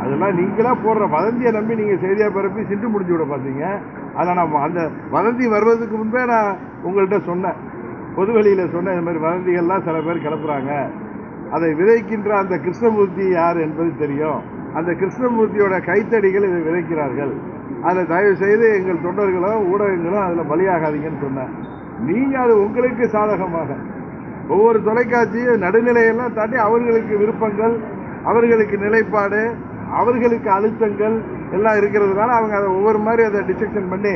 அதெல்லாம் நீங்களா போடுற வதந்தியை நம்பி நீங்கள் செய்தியாக பரப்பி சிண்டு முடிஞ்சு விட பார்த்தீங்க. அதை நான் அந்த வதந்தி வருவதுக்கு முன்பே நான் உங்கள்கிட்ட சொன்னேன், பொதுவெளியில் சொன்னேன், இந்த மாதிரி வதந்திகள்லாம் சில பேர் கிளப்புறாங்க, அதை விதைக்கின்ற அந்த கிருஷ்ணமூர்த்தி யார் என்பது தெரியும், அந்த கிருஷ்ணமூர்த்தியோட கைத்தடிகள் இதை விதைக்கிறார்கள், அதில் தயவு செய்து எங்கள் தொண்டர்களும் ஊடகங்களும் அதில் பலியாகாதீங்கன்னு சொன்னேன். நீங்கள் அது உங்களுக்கு சாதகமாக ஒவ்வொரு தொலைக்காட்சியும் நடுநிலையெல்லாம் தாண்டி அவர்களுக்கு விருப்பங்கள், அவர்களுக்கு நிலைப்பாடு, அவர்களுக்கு அழுத்தங்கள் எல்லாம் இருக்கிறதுனால அவங்க அதை ஒவ்வொரு மாதிரி அதை டிசெக்ஷன் பண்ணி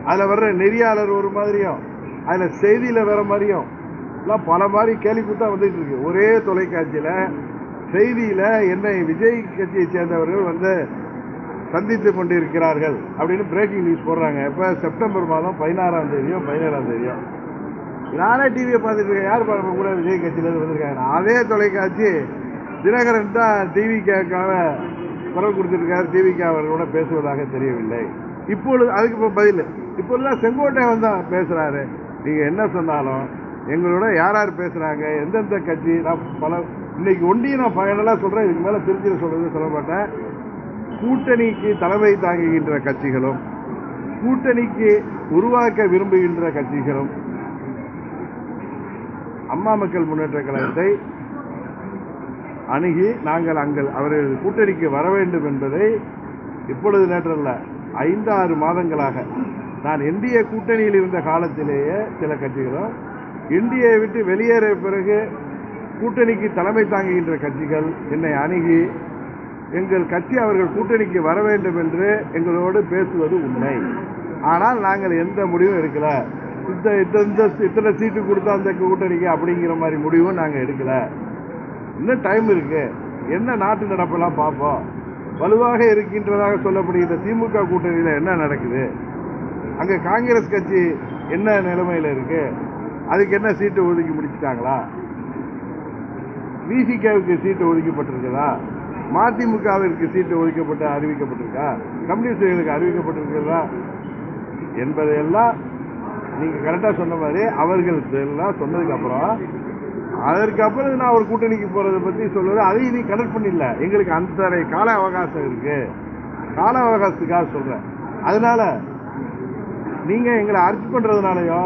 அதில் வர்ற நெறியாளர் ஒரு மாதிரியும் அதில் செய்தியில் வேற மாதிரியும் எல்லாம் பல மாதிரி கேலி கூத்தா வந்துட்டு இருக்கு. ஒரே தொலைக்காட்சியில் செய்தியில் என்னை விஜய் கட்சியை சேர்ந்தவர்கள் வந்து சந்தித்து கொண்டிருக்கிறார்கள் அப்படின்னு பிரேக்கிங் நியூஸ் போடுறாங்க. இப்போ செப்டம்பர் மாதம் 16ஆம் தேதியோ 17ஆம் தேதியோ நானே டிவியை பார்த்துட்டு இருக்கேன். யார் பார்க்க கூட விஜய் கட்சியிலேருந்து வந்திருக்காங்க. அதே தொலைக்காட்சி தினகரன் தான் டிவிக்காக குரல் கொடுத்துருக்காரு, டிவிக்கு அவர்களோட பேசுவதாக தெரியவில்லை. இப்பொழுது அதுக்கு இப்போ பதில், இப்போல்லாம் செங்கோட்டையன் தான் பேசுகிறாரு. நீங்கள் என்ன சொன்னாலும் எங்களோட யார் யார் பேசுகிறாங்க, எந்தெந்த கட்சி, நான் பல இன்னைக்கு ஒன்றியும் நான் ஃபைனலாக சொல்கிறேன், இதுக்கு மேலே திருச்சியில் சொல்கிறது சொல்ல மாட்டேன். கூட்டணிக்கு தலைமை தாங்குகின்ற கட்சிகளும் கூட்டணிக்கு உருவாக்க விரும்புகின்ற கட்சிகளும் அம்மா மக்கள் முன்னேற்ற கழகத்தை அணுகி நாங்கள் அவர்கள் கூட்டணிக்கு வர வேண்டும் என்பதை இப்பொழுது நேற்றல்ல 5-6 மாதங்களாக நான் என்டிஏ கூட்டணியில் இருந்த காலத்திலேயே சில கட்சிகளும் என்டிஏ விட்டு வெளியேறிய பிறகு கூட்டணிக்கு தலைமை தாங்குகின்ற கட்சிகள் என்னை அணுகி எங்கள் கட்சி அவர்கள் கூட்டணிக்கு வர வேண்டும் என்று எங்களோடு பேசுவது உண்மை. ஆனால் நாங்கள் எந்த முடிவும் எடுக்கல, இத்தனை சீட்டு கொடுத்தா அந்த கூட்டணிக்கு அப்படிங்கிற மாதிரி முடிவும் நாங்கள் எடுக்கல. இன்னும் டைம் இருக்கு, என்ன நாட்டு நடப்பெல்லாம் பார்ப்போம். வலுவாக இருக்கின்றதாக சொல்லப்படுகிற திமுக கூட்டணியில் என்ன நடக்குது, அங்கே காங்கிரஸ் கட்சி என்ன நிலைமையில் இருக்கு, அதுக்கு என்ன சீட்டு ஒதுக்கி முடிச்சுட்டாங்களா, விசிகேவுக்கு சீட்டு ஒதுக்கப்பட்டிருக்குதா, மதிமுகவிற்கு சீட்டு ஒதுக்கப்பட்டு அறிவிக்கப்பட்டிருக்கா, கம்யூனிஸ்டுகளுக்கு அறிவிக்கப்பட்டிருக்கிறதா என்பதையெல்லாம் நீங்கள் கரெக்டாக சொன்ன மாதிரி அவர்கள் எல்லாம் சொன்னதுக்கு அப்புறம் அதற்கப்புறம் நான் ஒரு கூட்டணிக்கு போகிறத பற்றி சொல்லுவது அதையும் நீ கனெக்ட் பண்ணிடல. எங்களுக்கு அந்த கால அவகாசம் இருக்கு, கால அவகாசத்துக்காக சொல்கிறேன். அதனால நீங்கள் எங்களை அரெஸ்ட் பண்ணுறதுனாலையோ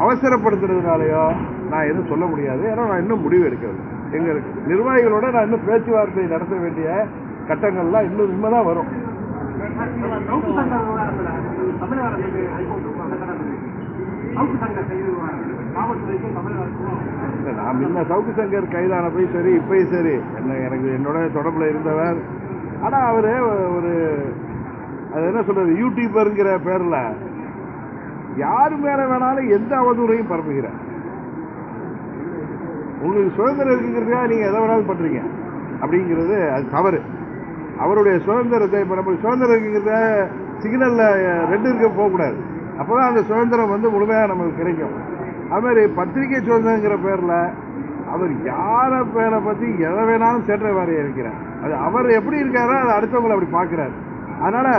அவசரப்படுத்துறதுனாலையோ நான் எதுவும் சொல்ல முடியாது. ஏன்னா நான் இன்னும் முடிவு எடுக்கிறது. எங்களுக்கு நிர்வாகிகளோட நான் இன்னும் பேச்சுவார்த்தை நடத்த வேண்டிய கட்டங்கள்லாம் இன்னும் இனிமேதான் வரும். நான் முன்ன சவுக்கு சங்கர் கைதான போய் சரி, இப்பயும் சரி, எனக்கு என்னோட தொடர்பில் இருந்தவர். ஆனால் அவரு ஒரு அது என்ன சொல்றது, யூடியூபருங்கிற பேரில் யாரு மேல வேணாலும் எந்த அவதூறையும் பரப்புகிறார். உங்களுக்கு சுதந்திரம் இருக்குங்கிறதுக்காக நீங்கள் எதை வேணாலும் பண்ணுறீங்க அப்படிங்கிறது அது தவறு. அவருடைய சுதந்திரத்தை இப்போ நம்ம சுதந்திரம் இருக்குங்கிறத சிக்னலில் ரெண்டு இருக்க போகக்கூடாது. அப்போ தான் அந்த சுதந்திரம் வந்து முழுமையாக நமக்கு கிடைக்கும். அதுமாதிரி பத்திரிகை சுதந்திரங்கிற பேரில் அவர் யாரை பேரை பற்றி எதை வேணாலும் சேற்ற வாரியாக இருக்கிறார். அது அவர் எப்படி இருக்காரோ அதை அடுத்தவங்களை அப்படி பார்க்குறாரு. அதனால்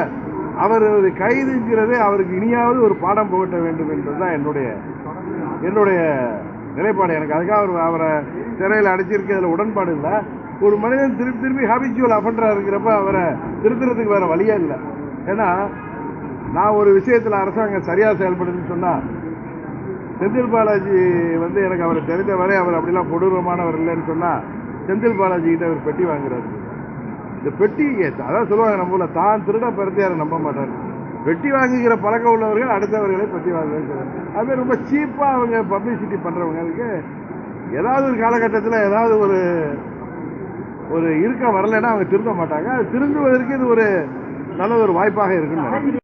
அவர் கைதுங்கிறது அவருக்கு இனியாவது ஒரு பாடம் புகட்ட வேண்டும் என்பது தான் என்னுடைய நிலைப்பாடு. எனக்கு அதுக்காக அவரை சிறையில் அடைச்சிருக்கிறதுல உடன்பாடு இல்லை. ஒரு மனிதன் திருப்பி ஹாபிச்சுவல் அஃபண்டராக இருக்கிறப்ப அவரை திருத்துறதுக்கு வேறு வழியே இல்லை. ஏன்னா நான் ஒரு விஷயத்தில் அரசாங்கம் சரியாக செயல்படுதுன்னு சொன்னால், செந்தில் பாலாஜி வந்து எனக்கு அவரை தெரிஞ்ச வரை அவர் அப்படிலாம் கொடூரமானவர் இல்லைன்னு சொன்னால், செந்தில் பாலாஜி கிட்ட அவர் பெட்டி வாங்குறாரு. இந்த பெட்டி அதான் சொல்லுவாங்க, நம்ம ஊரில் தான் திருட பிறத்து யாரும் நம்ப மாட்டார். பெட்டி வாங்குகிற பழக்கம் உள்ளவர்கள் அடுத்தவர்களை பெட்டி வாங்குறாங்க. அதுமாதிரி ரொம்ப சீப்பாக அவங்க பப்ளிசிட்டி பண்ணுறவங்களுக்கு ஏதாவது ஒரு காலகட்டத்தில் ஏதாவது ஒரு இருக்க வரலைன்னா அவங்க திருந்த மாட்டாங்க. அது திருந்துவதற்கு இது ஒரு நல்ல ஒரு வாய்ப்பாக இருக்குன்னு நினைக்கிறேன்.